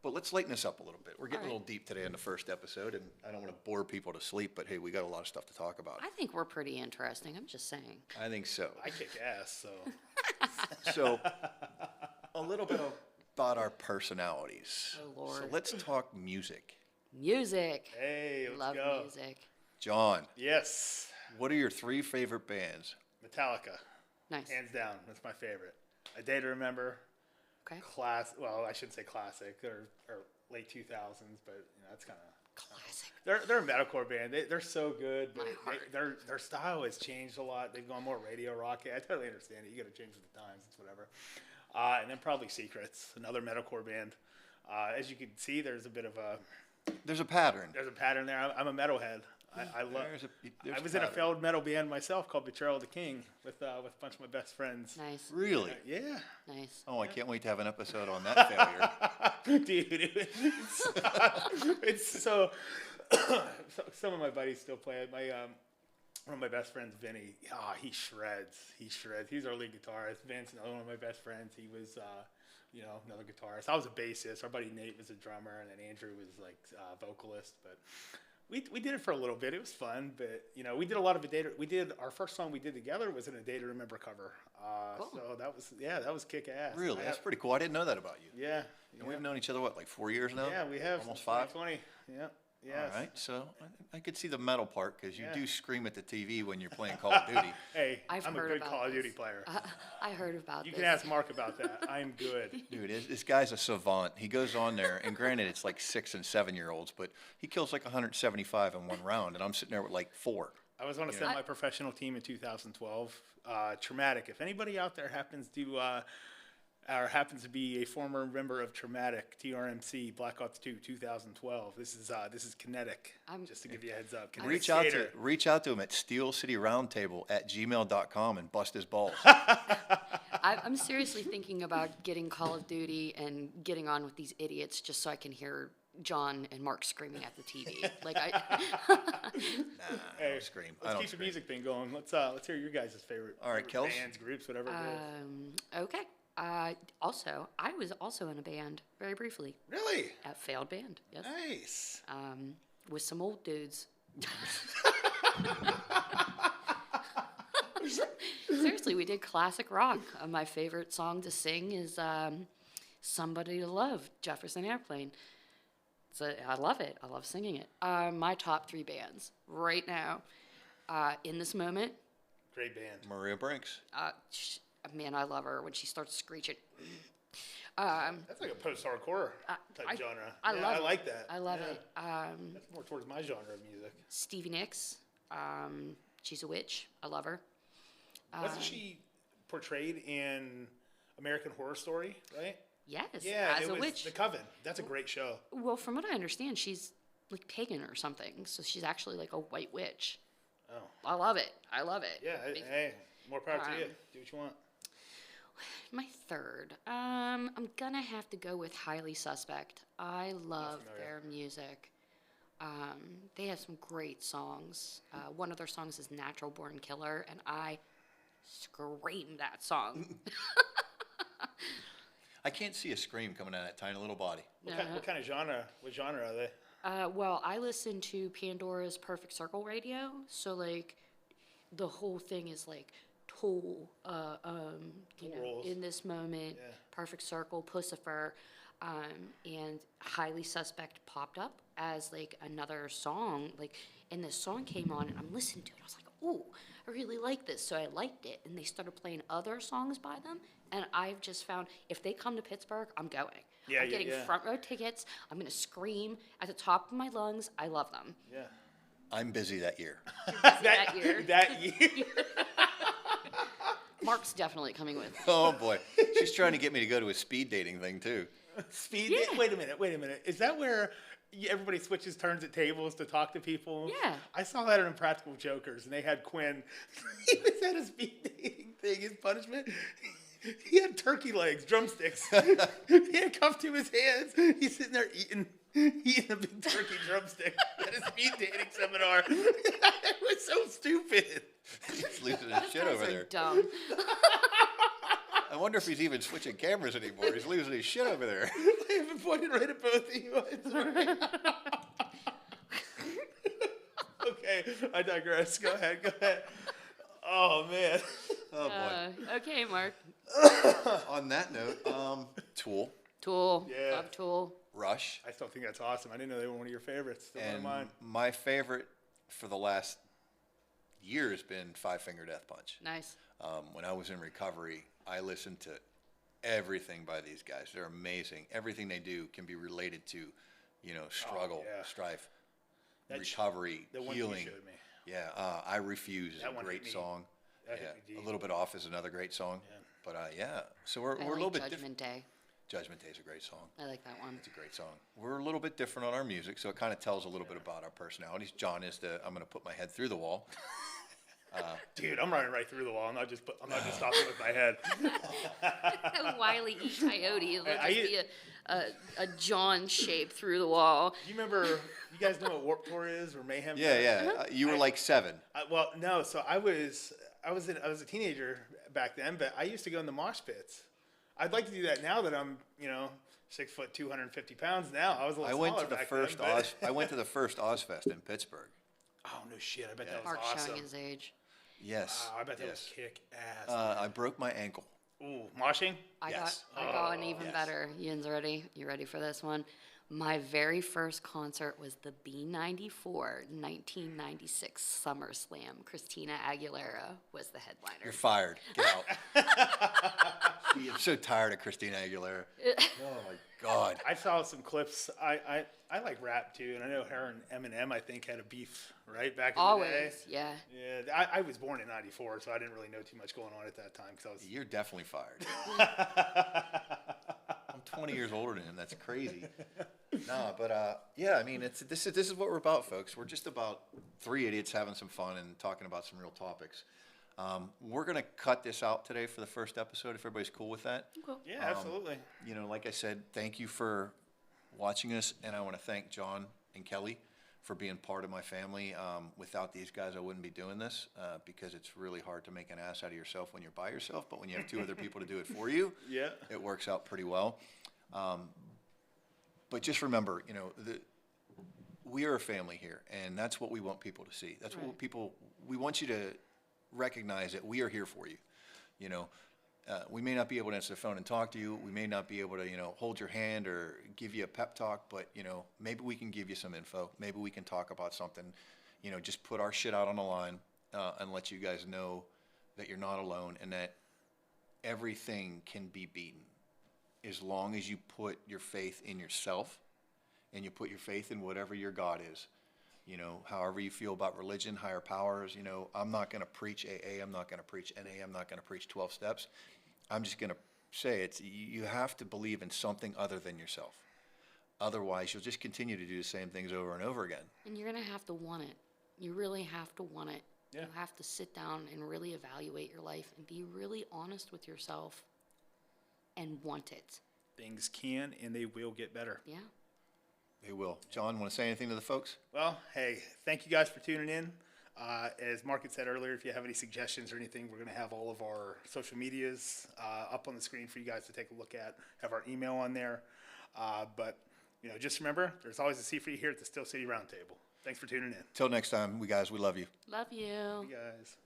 but let's lighten this up a little bit. We're getting a little deep today in the first episode, and I don't want to bore people to sleep. But hey, we got a lot of stuff to talk about. I think we're pretty interesting. I'm just saying. I think so. I kick ass, so. So, a little bit about our personalities. Oh, Lord. So let's talk music. Music. Hey, let's Love go. music. John, Yes. what are your 3 favorite bands? Metallica, Nice. hands down. That's my favorite. A Day to Remember. Okay. Well, I shouldn't say classic or late 2000s, but you know, that's kind of. Classic. They're a metalcore band. They're so good, but My heart. their style has changed a lot. They've gone more radio rocky. I totally understand it. You got to change with the times. It's whatever. And then probably Secrets, another metalcore band. As you can see, there's a bit of There's a pattern. there's a pattern there. I'm a metalhead. I love. There's I was in a pattern. failed metal band myself called Betrayal of the King with a bunch of my best friends. Nice. Really? Yeah, Nice. Oh, I can't wait to have an episode on that failure. dude, it's so. Some of my buddies still play it. One of my best friends, Vinny. He shreds. He shreds. He's our lead guitarist. Vince, another one of my best friends. He was, another guitarist. I was a bassist. Our buddy Nate was a drummer, and then Andrew was like vocalist. But we did it for a little bit. It was fun, but we did a lot of our first song we did together was in a Day to Remember cover. Cool. So that was kick ass. Really? That's pretty cool. I didn't know that about you. Yeah. And we've known each other, what, like 4 years now? Yeah, we have Almost since 5? 2020. Yeah. Yes. All right, so I could see the metal part because you Yeah. do scream at the TV when you're playing Call of Duty. Hey, I've I'm a heard good about Call of this. Duty player. I heard about You this. can ask Mark about that. I'm good. Dude, this guy's a savant. He goes on there, and granted, it's like 6 and 7-year-olds, but he kills like 175 in one round, and I'm sitting there with like 4. I was on a semi-professional team in 2012. Traumatic. If anybody out there happens to be a former member of Traumatic, TRMC, Black Ops 2, 2012. This is Kinetic. Just to give you a heads up. Kinetic Skater. Reach out to him at steelcityroundtable@gmail.com and bust his balls. I'm seriously thinking about getting Call of Duty and getting on with these idiots just so I can hear John and Mark screaming at the TV. Like I I don't scream. I Let's don't keep the scream. music thing going. Let's hear your guys' favorite. All right, Kells? Bands, groups, whatever it is. Okay. Also, I was also in a band very briefly. Really? A failed band, yes. Nice. With some old dudes. Seriously, we did classic rock. My favorite song to sing is "Somebody to Love," Jefferson Airplane. So I love it. I love singing it. My top 3 bands right now, in this moment. Great band. Maria Brinks. Man, I love her when she starts screeching. That's like a post-hardcore type genre. I love I it. like that. I love Yeah. it. That's more towards my genre of music. Stevie Nicks. She's a witch. I love her. Wasn't she portrayed in American Horror Story, right? Yes, Yeah, as it a was witch. The Coven. That's a great show. Well, from what I understand, she's like pagan or something. So she's actually like a white witch. Oh. I love it. I love it. Yeah, hey, more power to you. Do what you want. My third. I'm gonna have to go with Highly Suspect. I love their music. They have some great songs. One of their songs is Natural Born Killer, and I scream that song. I can't see a scream coming out of that tiny little body. What kind of genre? What genre are they? Well, I listen to Pandora's Perfect Circle radio, so like the whole thing is like Tool, Rules. In This Moment, Yeah. Perfect Circle, Pussifer, and Highly Suspect popped up as like another song, and this song came on, and I'm listening to it. I was like, ooh, I really like this, so I liked it, and they started playing other songs by them, and I've just found if they come to Pittsburgh, I'm going. Yeah, I'm getting front row tickets. I'm gonna scream at the top of my lungs. I love them. Yeah. I'm busy that year. That year. That year. Mark's definitely coming with. Oh boy, she's trying to get me to go to a speed dating thing too. Wait a minute. Is that where everybody switches turns at tables to talk to people. Yeah. I saw that in Impractical Jokers, and they had Quinn. He was at a speed dating thing. His punishment, he had turkey legs, drumsticks, handcuffed to his hands. He's sitting there eating a big turkey drumstick at a speed dating seminar. It was so stupid. He's losing his shit over Guys are there. dumb. I wonder if he's even switching cameras anymore. He's losing his shit over there. I haven't pointed right at both of you. It's all right. Okay, I digress. Go ahead. Oh, man. Oh, boy. Okay, Mark. On that note, Tool, Tool. Yeah. Love Tool. Rush, I still think that's awesome. I didn't know they were one of your favorites. Still one of and mine. my favorite for the last year has been Five Finger Death Punch. Nice. When I was in recovery, I listened to everything by these guys. They're amazing. Everything they do can be related to, struggle, yeah. strife, That sh- recovery, The one healing. you showed me. Yeah, I Refuse is That a one hit great me. song. That hit Yeah, me deep. A Little Bit Off is another great song. Yeah. But yeah, so we're I a little like bit different. Judgment Day. Judgment Day is a great song. I like that one. It's a great song. We're a little bit different on our music, so it kind of tells a little bit about our personalities. John is I'm going to put my head through the wall. Dude, I'm running right through the wall. I'm not just stopping with my head. Wile E. Coyote. It'll I- just be a John shape through the wall. Do you remember? You guys know what Warped Tour is or Mayhem? Yeah, Fest? yeah. You were like 7. Well, no. So I was a teenager back then, but I used to go in the mosh pits. I'd like to do that now that I'm 6 foot 250 pounds. Now I was a little I went smaller to the back first then, but- I went to the first Ozfest in Pittsburgh. Oh no shit! I bet that was Mark awesome. showing his age. Yes. Wow, I bet that yes. was kick ass. I broke my ankle. Ooh, moshing. Yes. I got an even yes. better. Ian's ready. You ready for this one? My very first concert was the B94 1996 SummerSlam. Christina Aguilera was the headliner. You're fired. Get out. I'm so tired of Christina Aguilera. Oh my God. I saw some clips. I like rap too, and I know her and Eminem, I think, had a beef right back in the day. Always, yeah. Yeah, I was born in '94, so I didn't really know too much going on at that time because I was. You're definitely fired. I'm 20 years older than him. That's crazy. No, but yeah, I mean, this is what we're about, folks. We're just about 3 idiots having some fun and talking about some real topics. We're gonna cut this out today for the first episode, if everybody's cool with that. Yeah, absolutely. Like I said, thank you for watching us, and I want to thank John and Kelly for being part of my family. Without these guys, I wouldn't be doing this because it's really hard to make an ass out of yourself when you're by yourself, but when you have 2 other people to do it for you, Yeah. it works out pretty well. But just remember, we are a family here, and that's what we want people to see. That's what we want you to recognize that we are here for you. We may not be able to answer the phone and talk to you. We may not be able to, hold your hand or give you a pep talk, but, maybe we can give you some info. Maybe we can talk about something, just put our shit out on the line and let you guys know that you're not alone and that everything can be beaten as long as you put your faith in yourself and you put your faith in whatever your God is. However you feel about religion, higher powers, I'm not going to preach AA, I'm not going to preach NA, I'm not going to preach 12 steps. I'm just going to say you have to believe in something other than yourself. Otherwise, you'll just continue to do the same things over and over again. And you're going to have to want it. You really have to want it. Yeah. You have to sit down and really evaluate your life and be really honest with yourself and want it. Things can and they will get better. Yeah. They will. John, want to say anything to the folks? Well, hey, thank you guys for tuning in. As Mark had said earlier, if you have any suggestions or anything, we're going to have all of our social medias up on the screen for you guys to take a look at. Have our email on there. But, just remember, there's always a seat for you here at the Steel City Roundtable. Thanks for tuning in. Till next time, we love you. Love you. You guys.